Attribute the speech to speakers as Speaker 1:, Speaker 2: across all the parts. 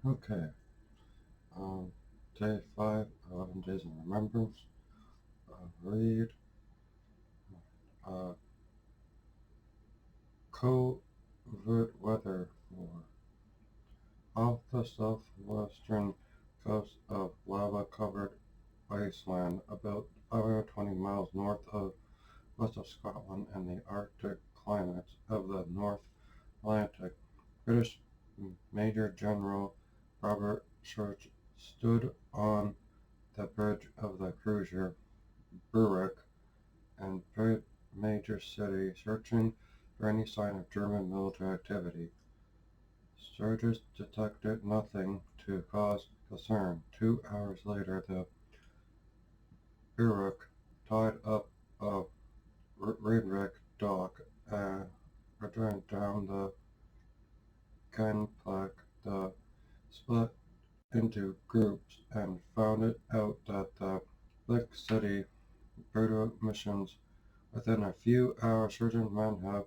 Speaker 1: Okay, um, day 5, 11 Days of Remembrance. Read uh, covert weather for off the southwestern coast of lava-covered Iceland, about 20 miles west of Scotland and the Arctic climates of the North Atlantic. British Major General Robert Church stood on the bridge of the cruiser Berwick and major city, searching for any sign of German military activity. Sturgis detected nothing to cause concern. 2 hours later, the Berwick tied up a Rheinwreck dock and returned down the gangplank. The split into groups and found it out that the Blick City British missions. Within a few hours, certain men have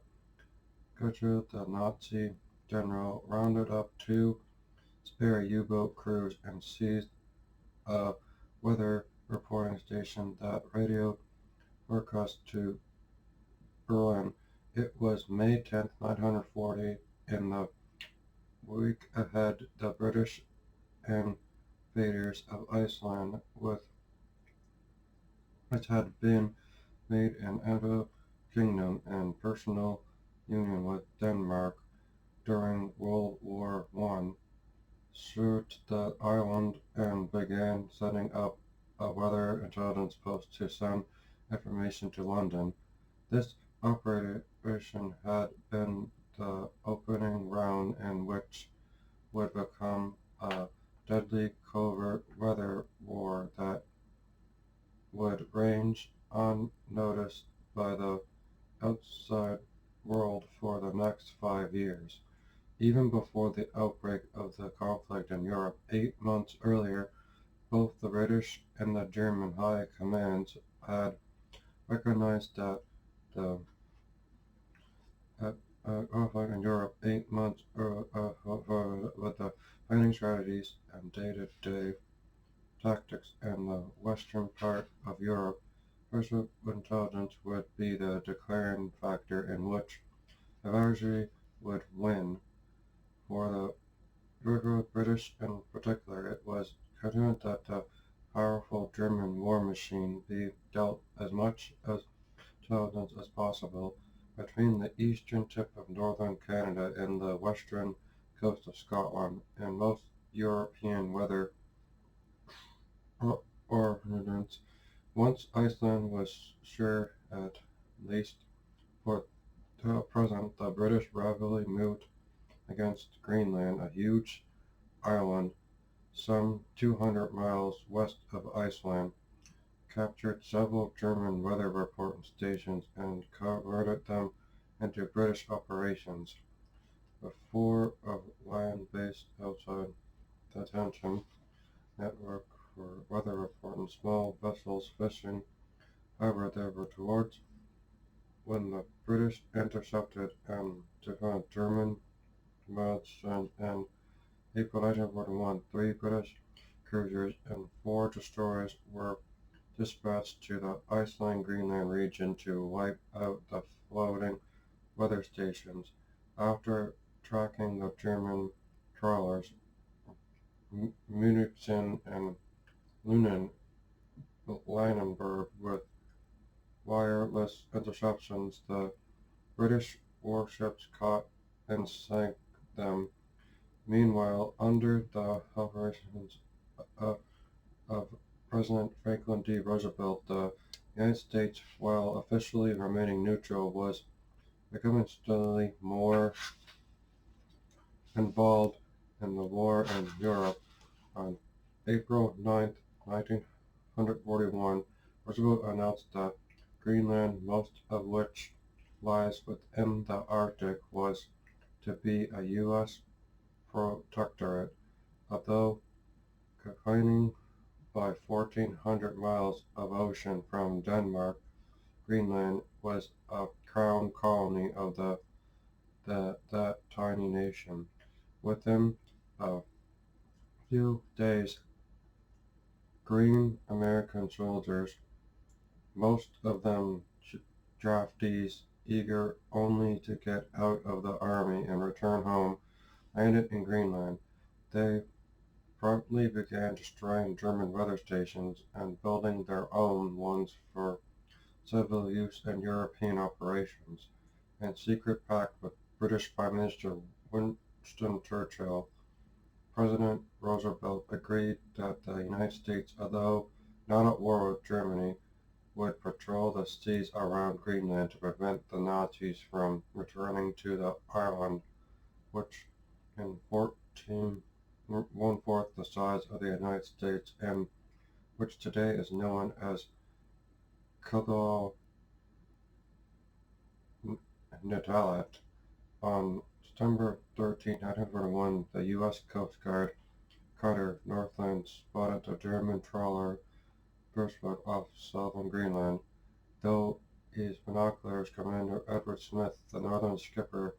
Speaker 1: Gudrun, the Nazi general, rounded up 2 spare U-boat crews and seized a weather reporting station that radioed forecasts to Berlin. It was May 10th, 1940. In the week ahead, the British invaders of Iceland, which had been made an Anglo-Kingdom in personal union with Denmark during World War One, searched the island and began setting up a weather intelligence post to send information to London. This operation had been the opening round in which would become a deadly covert weather war that would range unnoticed by the outside world for the next 5 years. Even before the outbreak of the conflict in Europe 8 months earlier, both the British and the German high commands had recognized that the conflict in Europe 8 months with the fighting strategies and day-to-day tactics in the western part of Europe. Russian intelligence would be the declaring factor in which adversary would win. For the British in particular, it was evident that the powerful German war machine be dealt as much as intelligence as possible between the eastern tip of northern Canada and the western coast of Scotland. In most European weather ordnance, once Iceland was sure, at least for the present, the British rapidly moved against Greenland, a huge island some 200 miles west of Iceland, captured several German weather reporting stations and converted them into British operations. The four of land based outside the attention network for weather reporting small vessels fishing. However, there were towards when the British intercepted and defeated German modes and April 1941, 3 British cruisers and 4 destroyers were dispatched to the Iceland-Greenland region to wipe out the floating weather stations. After tracking the German trawlers Munichen and Lunenburg with wireless interceptions, the British warships caught and sank them. Meanwhile, under the operations of of President Franklin D. Roosevelt, the United States, while officially remaining neutral, was becoming steadily more involved in the war in Europe. On April 9th, 1941, Roosevelt announced that Greenland, most of which lies within the Arctic, was to be a U.S. protectorate, although confining by 1,400 miles of ocean from Denmark. Greenland was a crown colony of that tiny nation. Within a few days, Green American soldiers, most of them draftees eager only to get out of the army and return home, landed in Greenland. They promptly began destroying German weather stations and building their own ones for civil use in European operations. In secret pact with British Prime Minister Winston Churchill, President Roosevelt agreed that the United States, although not at war with Germany, would patrol the seas around Greenland to prevent the Nazis from returning to the island, which in 1/4 the size of the United States and which today is known as Kugel Natal. On September 13, 1941, the U.S. Coast Guard cutter Northland spotted the German trawler Brunswick off southern Greenland. Though his binoculars, Commander Edward Smith, the northern skipper,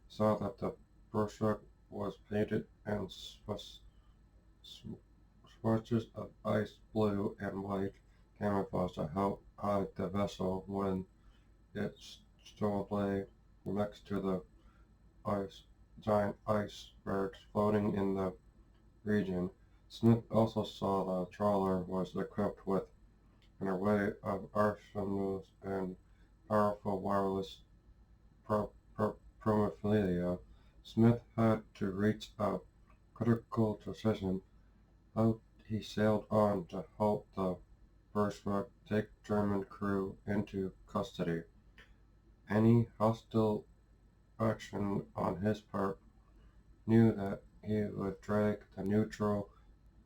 Speaker 1: saw that the Brunswick was painted in swatches of ice blue and white camouflage to help hide the vessel when it still lay next to the giant icebergs floating in the region. Smith also saw the trawler was equipped with an array of arsenals and powerful wireless paraphernalia. Smith had to reach a critical decision. How he sailed on to help the Brunswick take German crew into custody. Any hostile action on his part knew that he would drag the neutral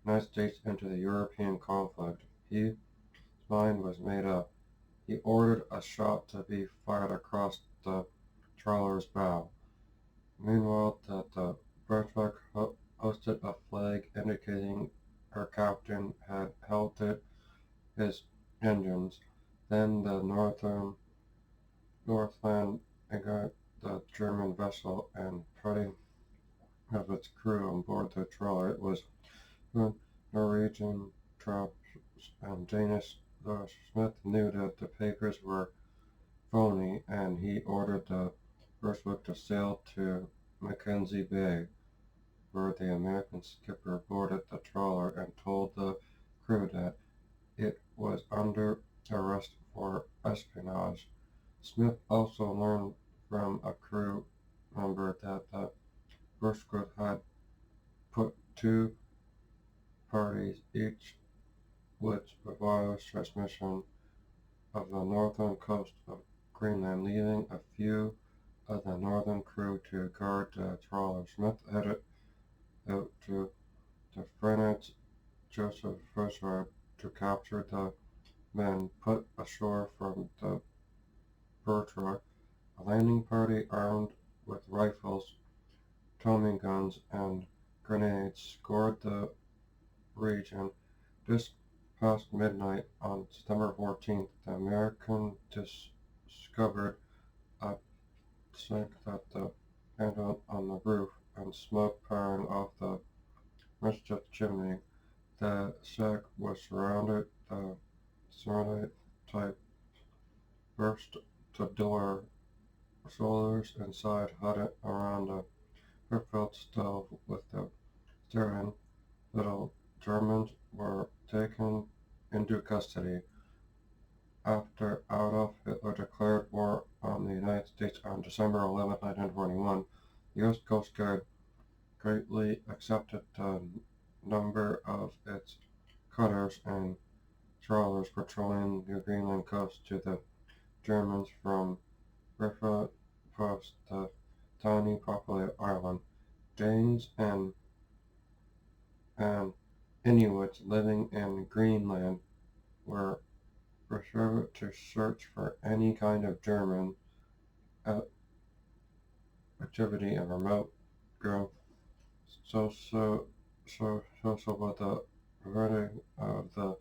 Speaker 1: United States into the European conflict. His mind was made up. He ordered a shot to be fired across the trawler's bow. Meanwhile, the Brunswick hoisted a flag indicating her captain had halted his engines. Then the Northland got the German vessel and putting of its crew on board the trawler. It was Norwegian troops and Danish. Smith knew that the papers were phony, and he ordered the Brunswick to sail to Mackenzie Bay, where the American skipper boarded the trawler and told the crew that it was under arrest for espionage. Smith also learned from a crew member that the Brunswick had put two parties, each with a wireless transmission of the northern coast of Greenland, leaving a few of the northern crew to guard the trawler. Smith headed out to the French Joseph Fouchard to capture the men put ashore from the Brunswick. A landing party armed with rifles, tommy guns, and grenades scoured the region. Just past midnight on September 14th, the Americans discovered a sack at the handle on the roof and smoke pouring off the mischief chimney. The sack was surrounded. The surrounded type burst the door. Soldiers inside huddled around a brick-built stove with the steering. Little Germans were taken into custody. After Adolf Hitler declared war on the United States on December 11, 1941, the U.S. Coast Guard greatly accepted the number of its cutters and trawlers patrolling the Greenland coast to the Germans from Riffa Post, the tiny populated island. Danes and Inuits living in Greenland were reserved to search for any kind of German activity in remote growth. So with the verdict of the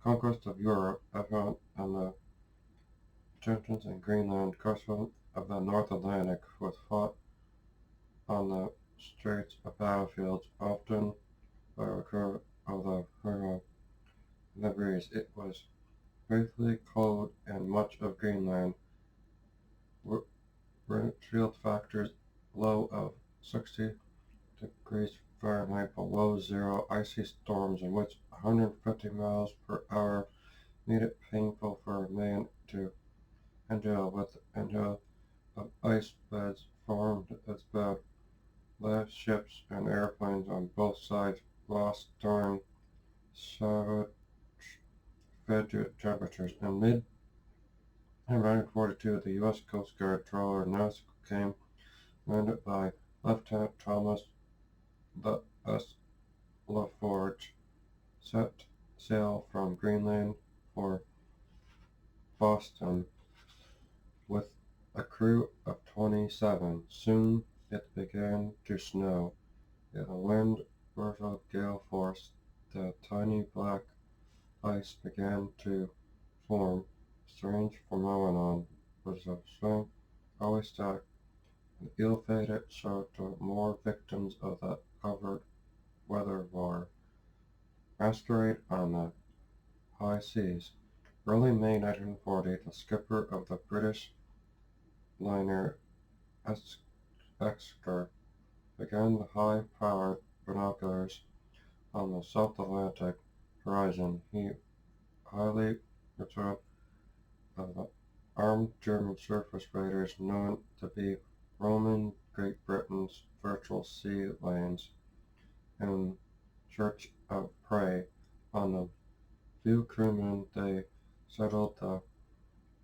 Speaker 1: conquest of Europe, Iceland, and the tensions in Greenland, coastal of the North Atlantic was fought on the straits of battlefields, often by part of the Hurla breeze. It was faithfully cold, and much of Greenland windshield factors low of 60 degrees Fahrenheit below zero, icy storms in which 150 miles per hour made it painful for a man to endure, with endure of ice beds formed as bed. Last ships and airplanes on both sides lost during savage frigid temperatures. In mid-1942, the U.S. Coast Guard trawler Nassau came, commanded by Lieutenant Thomas the S. LaForge, set sail from Greenland for Boston with a crew of 27. Soon it began to snow. In a wind versatile gale force, the tiny black ice began to form. Strange phenomenon was the swing always stacked and ill-fated so to more victims of the covered weather war. Masquerade on the high seas. Early May 1940, the skipper of the British liner Exeter began the high-powered binoculars on the South Atlantic horizon. He highly returned of the armed German surface raiders known to be roaming Great Britain's virtual sea lanes in search of prey. On the few crewmen they settled the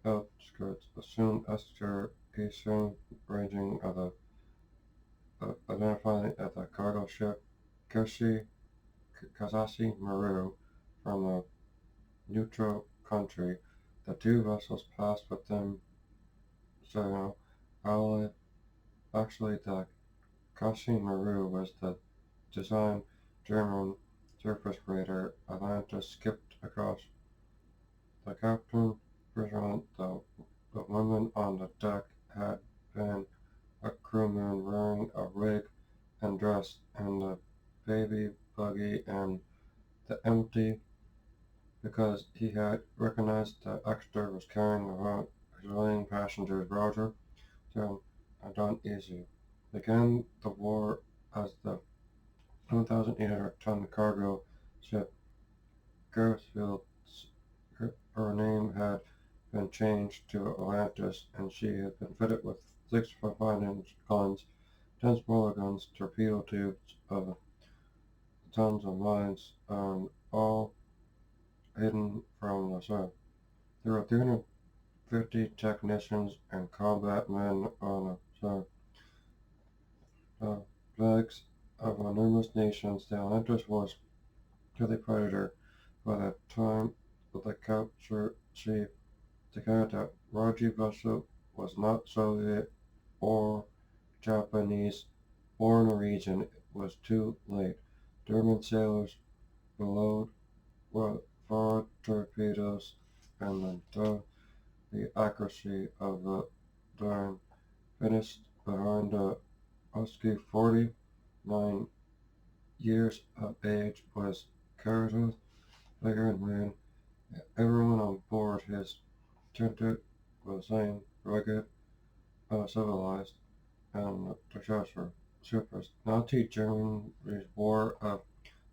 Speaker 1: outskirts, soon Esther Eastern ranging of the identifying as the cargo ship Kazasi Maru from the neutral country. The two vessels passed within signal. Actually, the Kashi Maru was the designed German surface raider. Atlantis skipped across. The captain presented the women on the deck had been a crewman wearing a rig and dress, and the baby buggy and the empty because he had recognized that Exeter was carrying around civilian passengers. Roger, so done easy. Began the war as the 1,800-ton cargo ship Garfield. Her name had been changed to Atlantis, and she had been fitted with 6.5-inch guns, 10 smaller guns, torpedo tubes of tons of mines, all hidden from the sun. There were 350 technicians and combat men on the flags of numerous nations. The Atlantis was the predator. By the time of the capture, chief declared that Raji vessel was not Soviet or Japanese or Norwegian. It was too late. German sailors below were far torpedoes, and the accuracy of the darn finished behind the husky 49 years of age was Carter's figure man. Everyone on board his tinted was same rugged, civilized, and treacherous. Nazi Germany's war of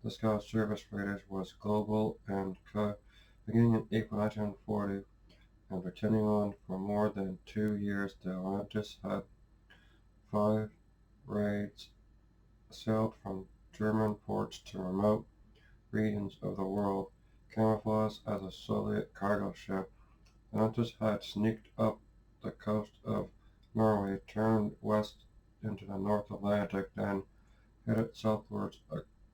Speaker 1: the Scout Service Raiders was global and beginning in April 1940 and continuing on for more than 2 years. The Atlantis had 5 raids, sailed from German ports to remote regions of the world. Camouflaged as a Soviet cargo ship, Atlantis had sneaked up the coast of Norway, turned west into the North Atlantic, then headed southwards,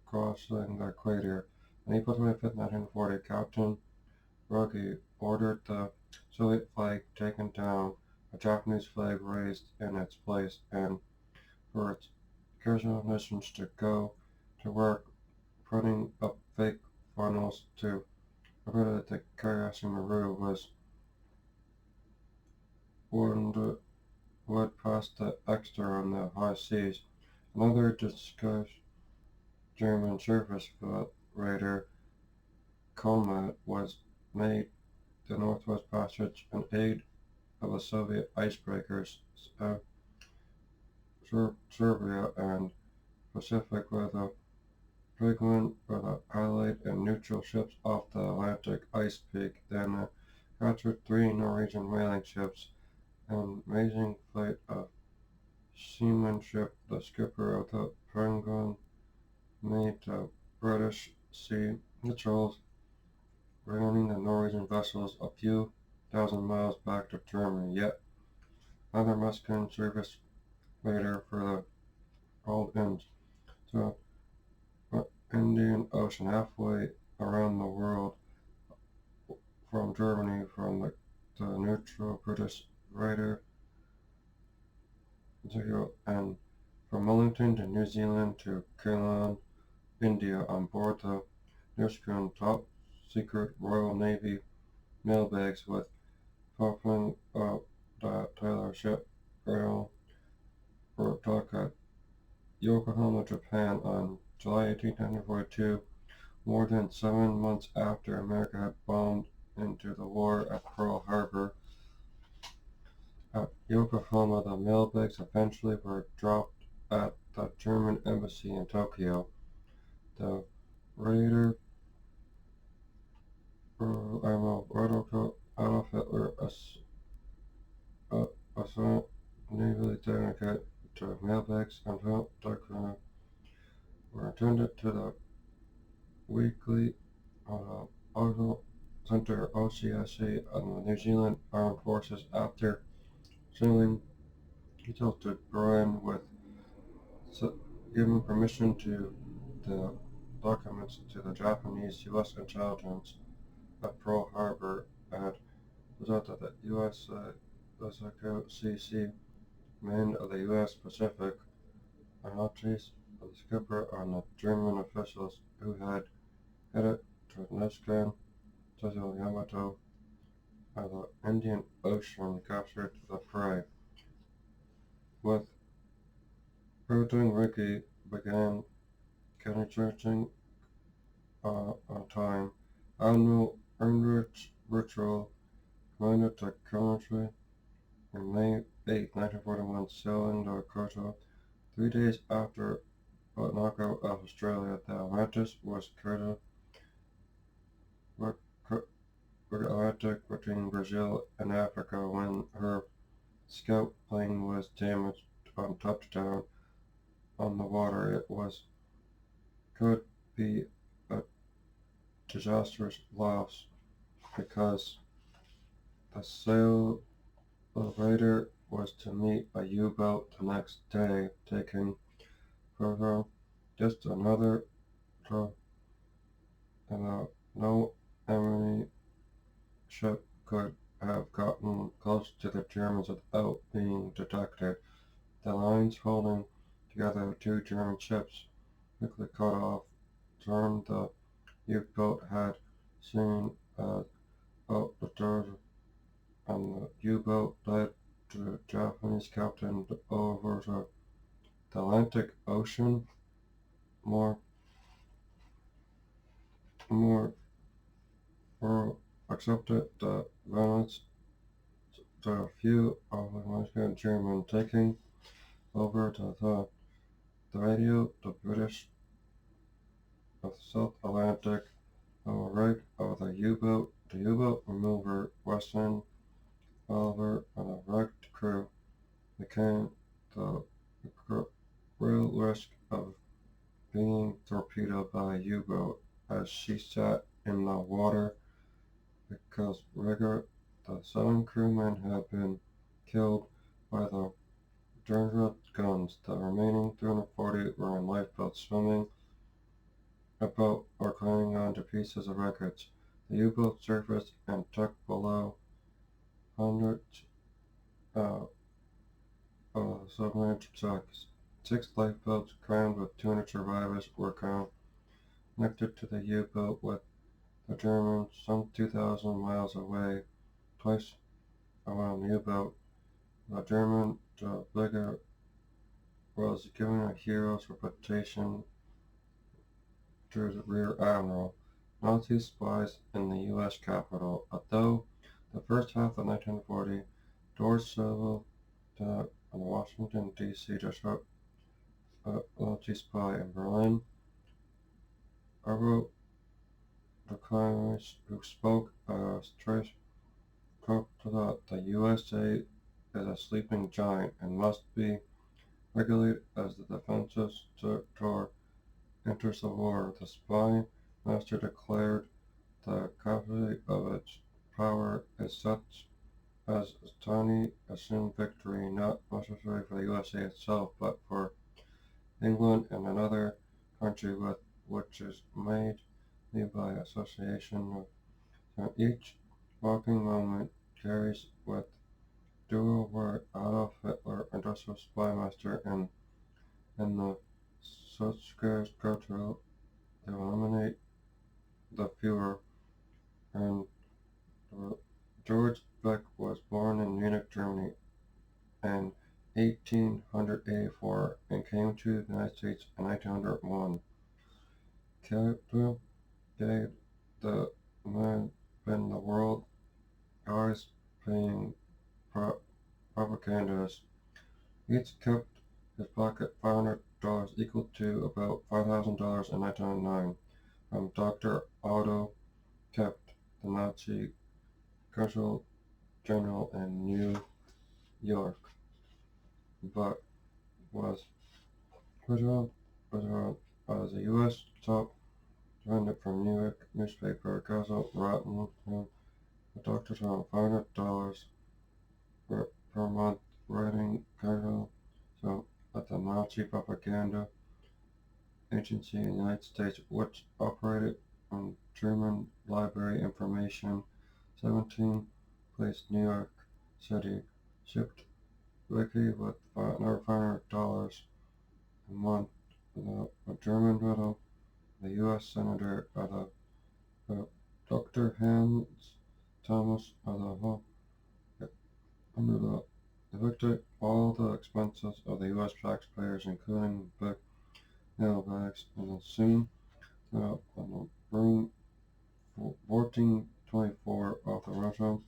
Speaker 1: crossing the equator. On April 25, 1940, Captain Ruggie ordered the Soviet flag taken down, a Japanese flag raised in its place, and for its occasional missions to go to work putting up fake funnels to prevent that the Kayase Maru was would pass the Exeter on the high seas. Another disguised German surface raider Combat was made the Northwest Passage in aid of the Soviet icebreakers Serbia and Pacific with a fragment with the Allied and neutral ships off the Atlantic ice peak. Then captured three Norwegian whaling ships and amazing flight of seamanship. The skipper of the Penguin made the British sea patrols, running the Norwegian vessels a few thousand miles back to Germany. Yet another Mexican service raider for the called into the Indian Ocean halfway around the world from Germany from the neutral British raider and from Wellington to New Zealand to Ceylon, India on board the Nishkan top secret Royal Navy mailbags with Falkland the Taylor ship rail were docked at Yokohama, Japan on July 18, 1942, more than 7 months after America had bombed into the war at Pearl Harbor. At Yokohama, the mailbags eventually were dropped at the German embassy in Tokyo. The raider Admiral Adolf Hitler assigned naval delegate to mailbags and were intended to the weekly Auto Center OCSC and the New Zealand Armed Forces after sailing details to Brian with giving permission to the documents to the Japanese U.S. intelligence at Pearl Harbor had resulted that U.S. CC men of the U.S. Pacific Nazis, the skipper and the German officials who had headed to Niskan, Yamato, and the Indian Ocean captured the prey. With Bertrand Rickey began countercharging on time. Admiral Ernrich Virtual commanded the country on May 8, 1941, sailing to Koto. 3 days after the knockout of Australia, the Atlantis was Atlantic between Brazil and Africa when her scout plane was damaged on touchdown on the water. It could be a disastrous loss because the sail raider was to meet a U-boat the next day, taking further just another and no enemy ship could have gotten close to the Germans without being detected. The lines holding together two German ships quickly cut off. Turned the U-boat had seen out the door, and the U-boat led the Japanese captain over the Atlantic Ocean. More were accepted the Venice to a few of the Mexican German taking over the radio. The British of the South Atlantic rig of the U-boat. The U-boat remover Weston Oliver and a wrecked crew became the real risk of being torpedoed by a U-boat as she sat in the water because Rigger, the 7 crewmen, had been killed by the Dundred guns. The remaining 340 were in lifeboats swimming about or clinging onto pieces of wreckage. The U-boat surfaced and took below hundreds of submarine trucks. 6 lifeboats crammed with 200 survivors were connected to the U-boat with the Germans some 2,000 miles away. Twice around the U-boat, the German Brigger was given a hero's reputation to the rear admiral. Nazi spies in the U.S. Capitol. Although the first half of 1940, George Sewell in Washington, D.C. to show a Nazi spy in Berlin, I wrote the economist who spoke straight that the USA is a sleeping giant and must be regulated as the defensive sector enters the war. The spy master declared the capacity of its power is such as Tony assumed victory not necessarily for the USA itself, but for England and another country with which is made by association. So each walking moment carries with dual word Adolf Hitler industrial spy master in the Sutzke's Proto to eliminate the Fuhrer, and George Beck was born in Munich, Germany in 1884 and came to the United States in 1901. Capital gave the man been the world highest paying propagandist. Each kept his pocket $500 equal to about $5,000 in 1909 from Dr. Otto kept the Nazi consul general in New York, but was president as a U.S. top defendant from New York newspaper Gazette Rotten him the doctor found $500 per month writing casual so at the Nazi propaganda agency in the United States, which operated on German library information. 17 place New York City shipped Vicky with another $500 a month. A German widow, the U.S. Senator Dr. Hans Thomas under the evicted all the expenses of the U.S. taxpayers, including big mailbags, and then soon on the room 1424 of the Russian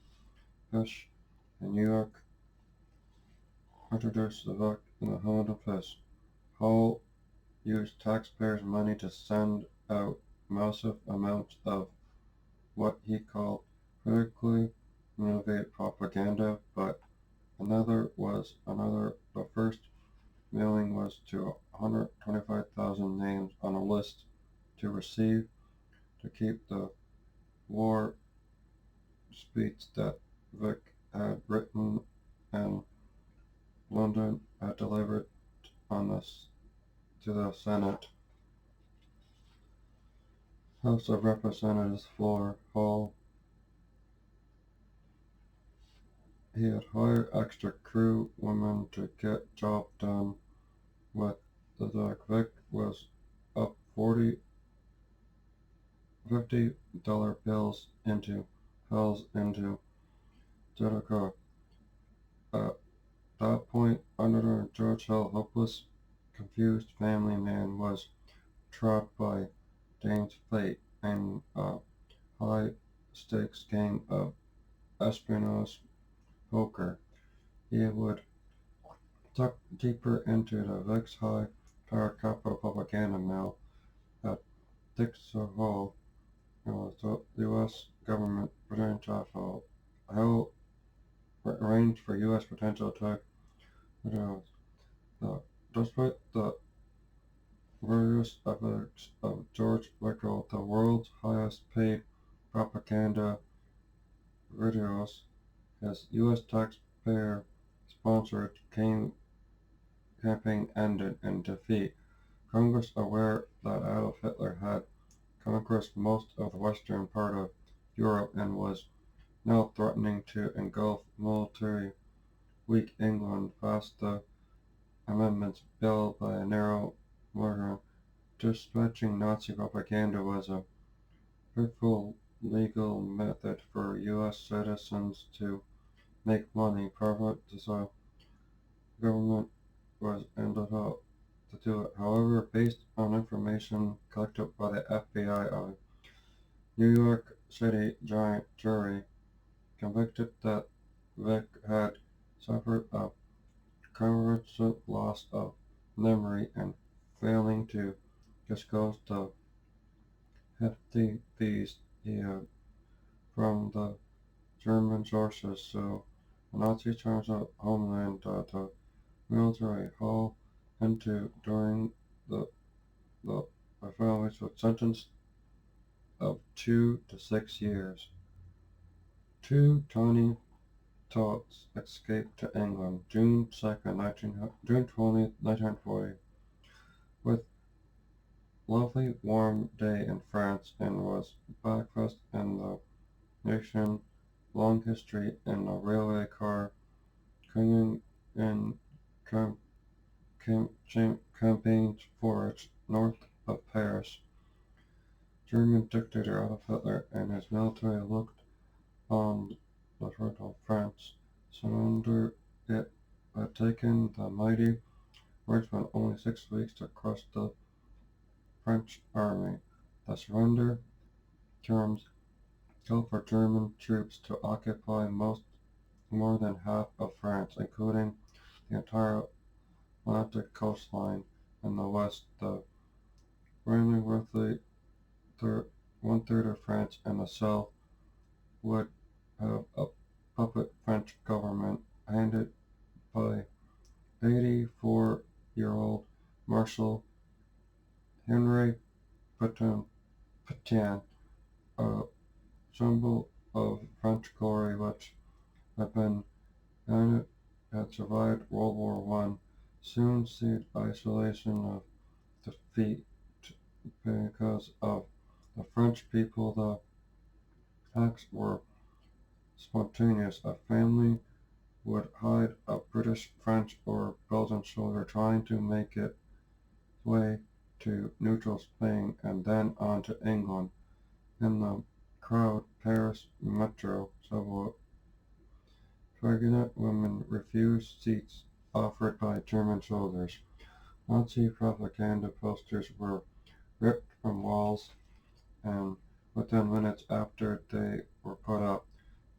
Speaker 1: Fish in New York introduced the book in the Hamilton Fish. Hall used taxpayers' money to send out massive amounts of what he called politically motivated propaganda, but the first mailing was to 125,000 names on a list to receive to keep the war speech that Vic had written and London had delivered on this to the Senate. House of Representatives floor. Hall. He had hired extra crew women to get job done with the dog. Vic was up $50 bills into Jericho. At that point, under George Hill, hopeless, confused family man was trapped by Dane's fate and a high-stakes game of espionage poker. He would tuck deeper into the Vic's high-power capital propaganda mill at Dixon Hall, the U.S. government potential Hill arranged for U.S. potential attack. Despite the various efforts of George Michael, the world's highest paid propaganda videos, his U.S. taxpayer sponsored campaign ended in defeat. Congress, aware that Adolf Hitler had conquered most of the western part of Europe and was now threatening to engulf military weak England, passed the amendments bill by a narrow margin. Dispatching Nazi propaganda was a fruitful legal method for U.S. citizens to make money. Private government was ended up. to do it. However, based on information collected by the FBI, a New York City giant jury convicted that Vic had suffered a cumulative loss of memory and failing to disclose the hefty fees he had from the German sources. So the Nazi terms of homeland the military haul into during the families were sentenced of 2 to 6 years. Two tiny tots escaped to England June 20th, 1940, with lovely warm day in France and was breakfast in the nation long history in a railway car clinging in cam- campaigns for its north of Paris. German dictator Adolf Hitler and his military looked on the front of France. Surrender it had taken the mighty Frenchman only 6 weeks to crush the French army. The surrender terms called for German troops to occupy more than half of France, including the entire Atlantic coastline in the west, the remaining roughly one-third of France in the south would have a puppet French government handed by 84-year-old Marshal Henri Pétain, a symbol of French glory which had been united, had survived World War One, soon seed isolation of defeat because of the French people. The acts were spontaneous. A family would hide a British, French, or Belgian soldier trying to make its way to neutral Spain and then on to England. In the crowd, Paris metro subway, pregnant women refused seats offered by German soldiers. Nazi propaganda posters were ripped from walls and within minutes after they were put up.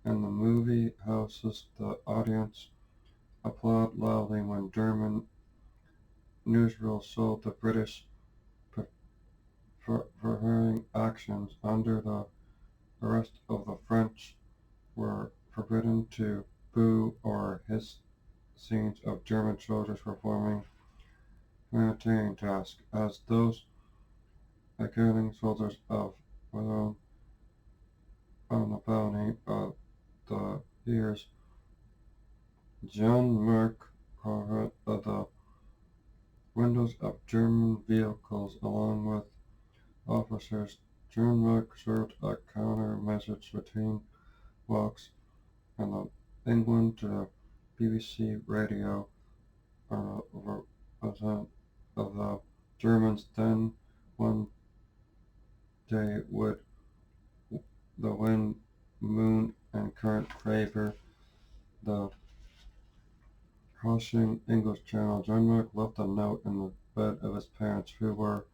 Speaker 1: In the movie houses, the audience applauded loudly when German newsreels sold the British preferring actions under the rest of the French were forbidden to boo or hiss scenes of German soldiers performing humanitarian tasks, as those accounting soldiers of Malone on the bounty of the years. Jean-Marc covered the windows of German vehicles along with officers. Jean-Marc served a counter-message between walks and the England to the BBC radio representative of the Germans. Then one day would the wind, moon, and current favor the crossing English Channel. Jean-Marc left a note in the bed of his parents, who were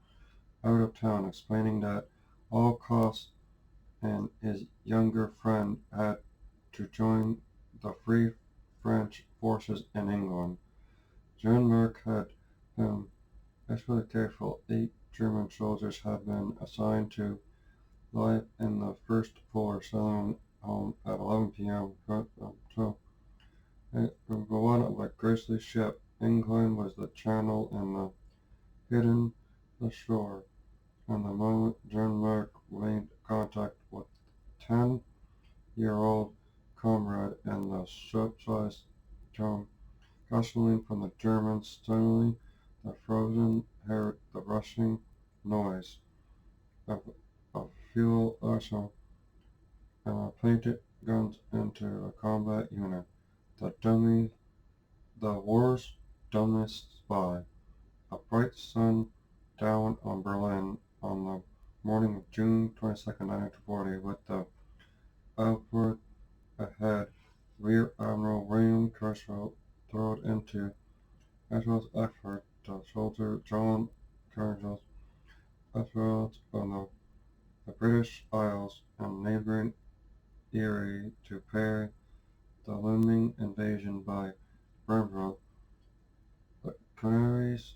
Speaker 1: out of town, explaining that all costs and his younger friend had to join the Free French forces in England. Jean-Marc had been especially careful. 8 German soldiers had been assigned to live in the first floor, sailing home at 11 p.m. So one of a grisly ship. England was the channel and hidden the shore. And the moment Jean-Marc made contact with 10-year-old comrade in the ship-sized drum, gasoline from the Germans, suddenly the frozen heard the rushing noise of fuel also planted guns into a combat unit. The war's dumbest spy. A bright sun down on Berlin on the morning of June 22nd, 1940, with the outward ahead Rear Admiral William Kershaw thrown into Ashwell's effort the soldier John Cargill patrolled on the British Isles and neighbouring Erie to prepare the looming invasion by Bernville. The Canaries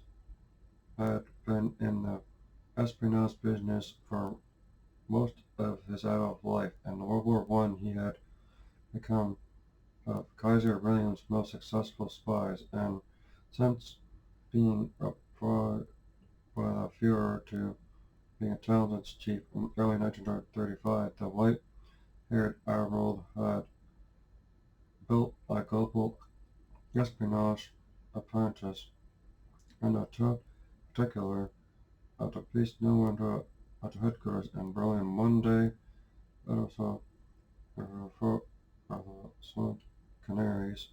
Speaker 1: had been in the espionage business for most of his adult life, and in World War One he had become Kaiser William's most successful spies, and since being promoted by the Fuhrer to being intelligence chief in early 1935, the white-haired admiral had built a global espionage apparatus, and in particular at the police no window at the headquarters in Berlin. One day, it was a report of the Swamp Canaries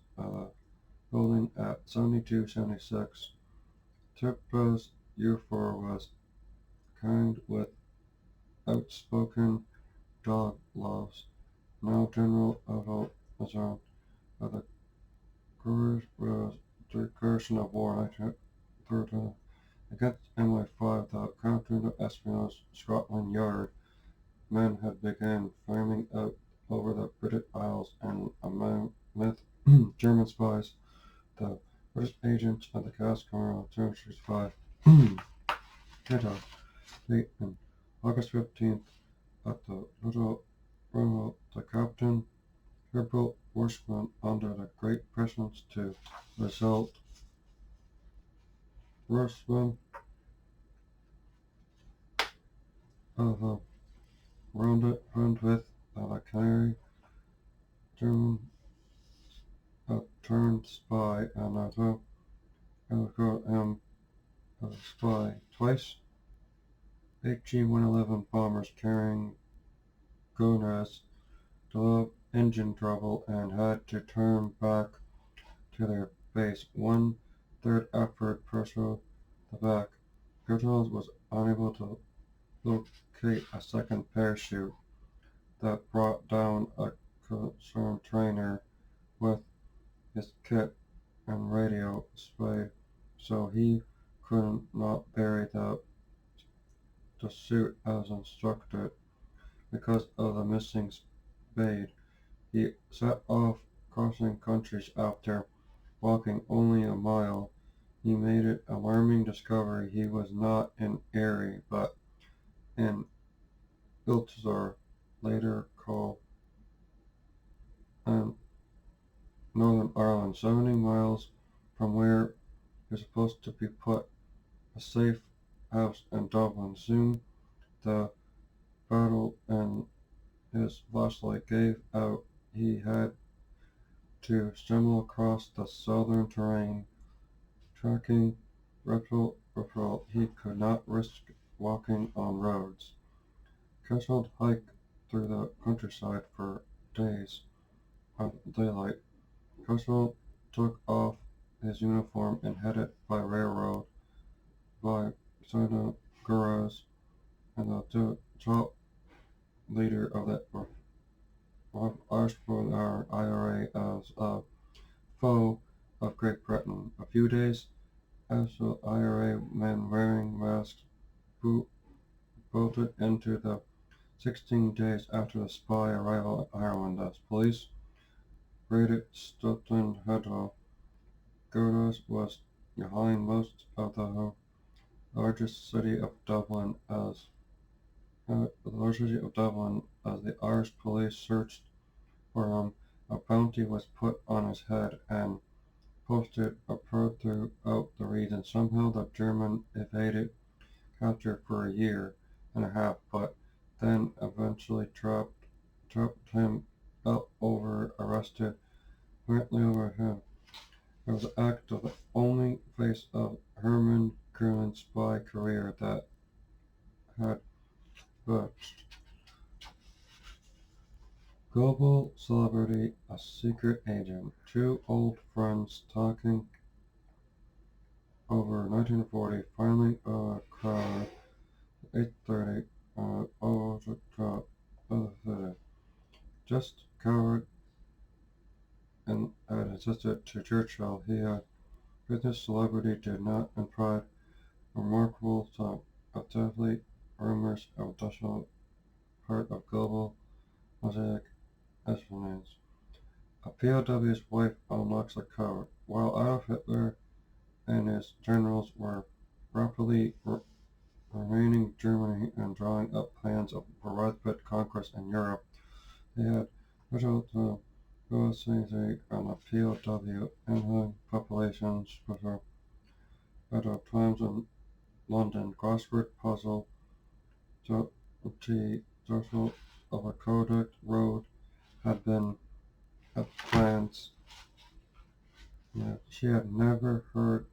Speaker 1: building at 7276. Tupper's U4 was kind with outspoken dog loves. Now General Otto Azar of the Courage was the declaration of war in 1913 against MI5, the counter-espionage Scotland Yard men had begun flaming out over the British Isles and among German spies, the British agents at the Cascar 265 hit a fleet on August 15th at the Little Roanoke. The captain Herbert Worshman under the great pressures to result. Worshman of the round with the Canary German turned spy and although called him a spy twice. HG-111 bombers carrying Goners developed engine trouble and had to turn back to their base. One-third effort pursued the back. Gutels was unable to locate a second parachute that brought down a concerned trainer with his kit and radio display, so he could not bury the suit as instructed. Because of the missing spade, he set off crossing countries after walking only a mile. He made an alarming discovery. He was not in Erie, but in Iltzor, later called Northern Ireland, 70 miles from where he was supposed to be put a safe house in Dublin. Soon the battle and his flashlight gave out. He had to stumble across the southern terrain, tracking reptile. He could not risk walking on roads. Casual hiked through the countryside for days of daylight. Casual took off his uniform and headed by railroad by Sino Gurus and the top leader of the Irish IRA as a foe of Great Britain. A few days after IRA men wearing masks bolted into the 16 days after the spy arrival in Ireland as police raided Stoughton Heathrow. Gurus was behind most of the largest city of Dublin as the Irish police searched for him. A bounty was put on his head and posted abroad throughout the region. Somehow the German evaded capture for a year and a half, but then eventually trapped him up arrested permanently over him. It was the act of the only face of Herman Grun's spy career that had budged. Global celebrity, a secret agent, two old friends talking over 1940, finally a crowd at 8:30 over the top of the city. Just covered and had insisted to Churchill he had business celebrity did not imply remarkable sum of deadly rumors of additional part of global mosaic espionage. A POW's wife unlocks the code. While Adolf Hitler and his generals were rapidly remaining Germany and drawing up plans for widespread conquest in Europe, they had little to negotiate on the POW and populations at times in London. Crossword puzzle the total of a Kodak road had been plans. Yet she had never heard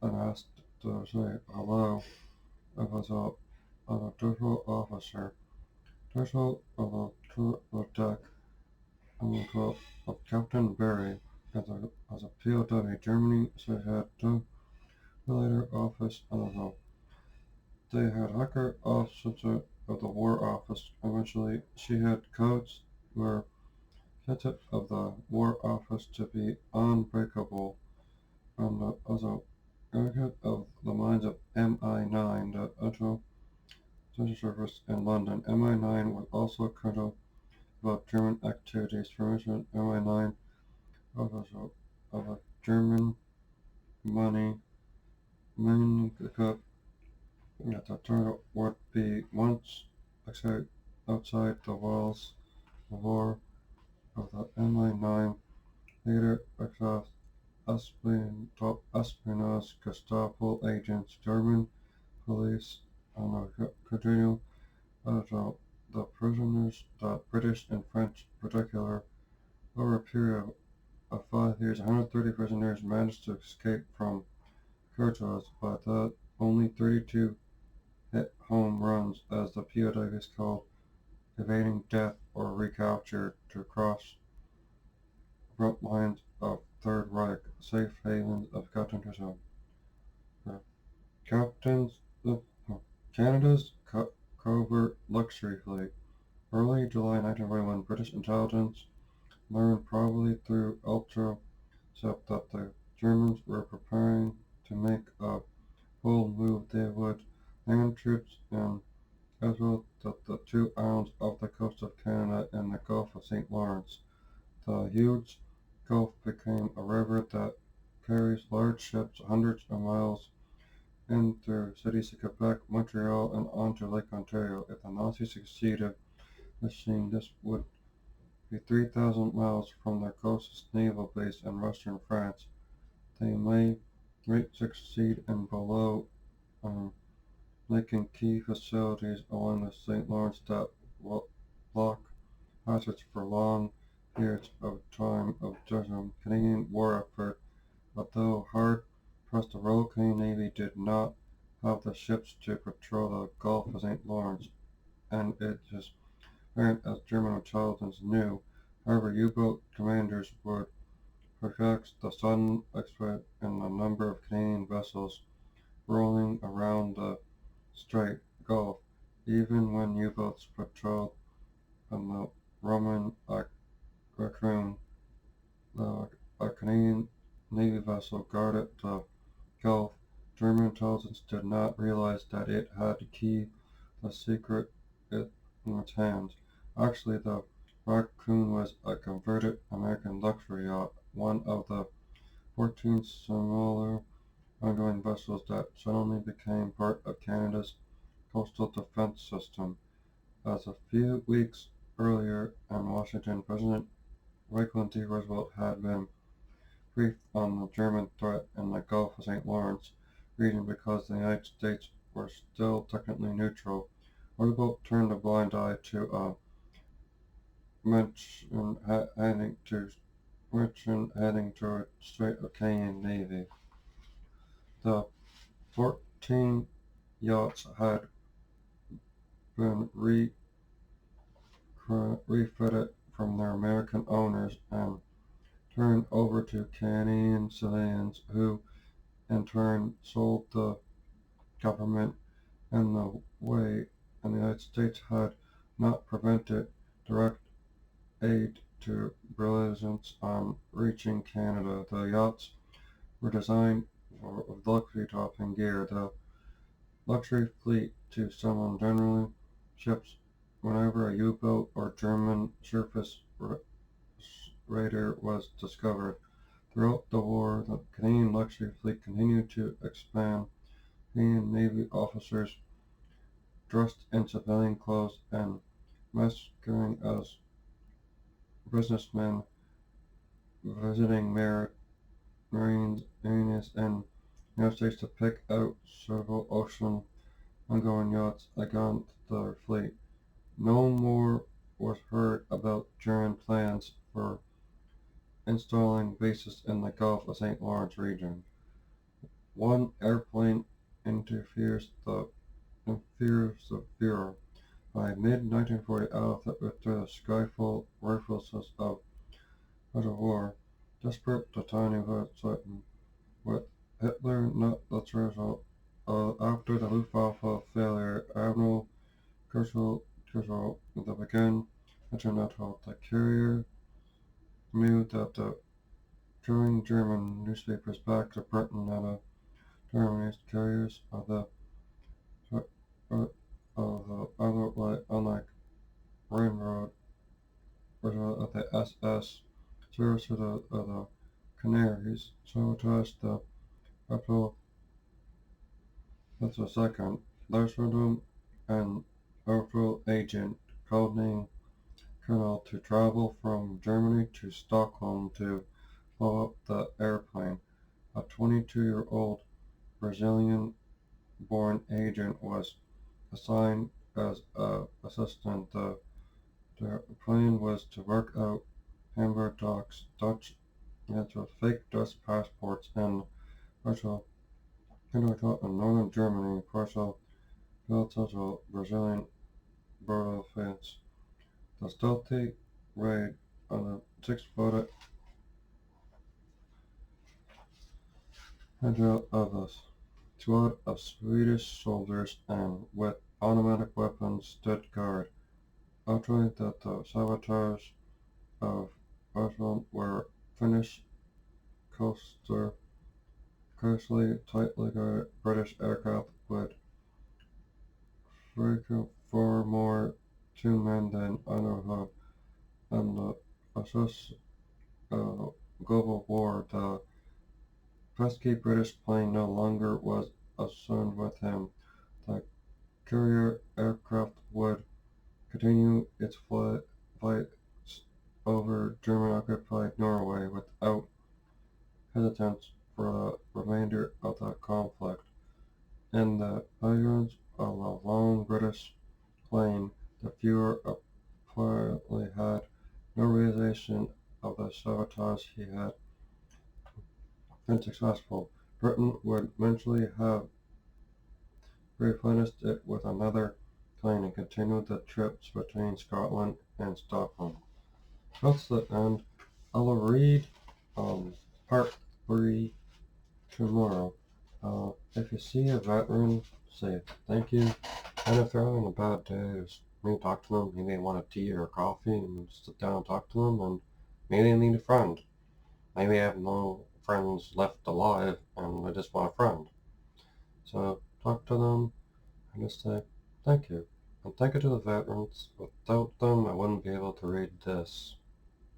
Speaker 1: and asked to say hello. It was a dutiful officer, dutiful of the deck, and of Captain Berry as a POW. Germany so had two later office and they had hacker officer of the War Office. Eventually, she had codes were set of the War Office to be unbreakable, and as a target of the minds of MI9, the Social Service in London. MI9 was also critical about German activities. For instance, MI9 of a German money, meaning that the target would be once outside the walls of war of the MI9 later across top espionage Gestapo agents, German police, and the continual the prisoners, the British and French in particular, over a period of 5 years, 130 prisoners managed to escape from Courtois, but only 32 hit home runs, as the POWs called, evading death or recapture to cross front lines of Third Reich, safe havens of Captain Captains of Canada's covert luxury fleet. Early July 1941, British intelligence learned probably through ultra that the Germans were preparing to make a bold move. They would land troops in as well as the two islands off the coast of Canada and the Gulf of St. Lawrence. The huge Gulf became a river that carries large ships hundreds of miles into cities of Quebec, Montreal, and onto Lake Ontario. If the Nazis succeeded, this would be 3,000 miles from their closest naval base in western France. They may succeed in below making key facilities along the St. Lawrence that block passage for long periods of time of the Canadian war effort. Although hard pressed, the Royal Canadian Navy did not have the ships to patrol the Gulf of St. Lawrence, and it is apparent as German intelligence knew. However, U-boat commanders would project the sudden exploit in the number of Canadian vessels rolling around the Strait Gulf, even when U-boats patrolled in the Roman raccoon. A Canadian Navy vessel guarded the Gulf. German intelligence did not realize that it had the key, the secret in its hands. Actually, the Raccoon was a converted American luxury yacht, one of the 14 smaller ongoing vessels that suddenly became part of Canada's coastal defense system. As a few weeks earlier in Washington, President Franklin D. Roosevelt had been briefed on the German threat in the Gulf of St. Lawrence region because the United States were still technically neutral. Roosevelt turned a blind eye to mention heading to a Strait of Canadian Navy. The 14 yachts had been refitted from their American owners and turned over to Canadian civilians, who in turn sold the government in the way, and the United States had not prevented direct aid to brilliance on reaching Canada. The yachts were designed for luxury top-end gear. The luxury fleet to summon generally ships whenever a U-boat or German surface raider was discovered. Throughout the war, the Canadian luxury fleet continued to expand. Canadian Navy officers dressed in civilian clothes and masquerading as businessmen visiting marines in the United States to pick out several ocean-going yachts against their fleet. No more was heard about German plans for installing bases in the Gulf of St. Lawrence region. One airplane interferes the Führer. By mid-1940, outfit with the Skyfall rifles of war, desperate to tiny Zeiten, with Hitler not the result. After the Luftwaffe failure, Admiral Kurzweil the began Internet the carrier knew that the touring German newspapers back to Britain that the Germany's carriers of the other unlike railroad of the SS service of the Canaries sabotaged the capital. That's a second. Lerserdum, an Overall agent codenamed Colonel to travel from Germany to Stockholm to blow up the airplane. A 22-year-old Brazilian-born agent was assigned as an assistant. The plan was to work out Hamburg docks, Dutch with fake Dutch passports, and partial kindergarten in northern Germany, partial Belgian Brazilian border fence. The stealthy raid on a 6-footed Hedgehog of a squad of Swedish soldiers and with automatic weapons stood guard. After that the sabotage of Oswald were finished, closely tightly guarded British aircraft would frequent far more two men than Underhood and the associated global war. The pesky British plane no longer was concerned with him. The carrier aircraft would continue its flights over German-occupied Norway without hesitance for the remainder of the conflict. In the background of the lone British plane, the Führer apparently had no realization of the sabotage. He had been successful. Britain would eventually have replenished it with another plane and continued the trips between Scotland and Stockholm. That's the end. I'll read part 3 tomorrow. If you see a veteran, say thank you. And if they're having a bad day, just maybe talk to them. Maybe they want a tea or a coffee and sit down and talk to them. And maybe they need a friend. Maybe I have no friends left alive and I just want a friend. So talk to them and just say thank you. And thank you to the veterans. Without them, I wouldn't be able to read this.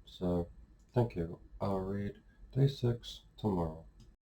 Speaker 1: So thank you. I'll read day 6 tomorrow.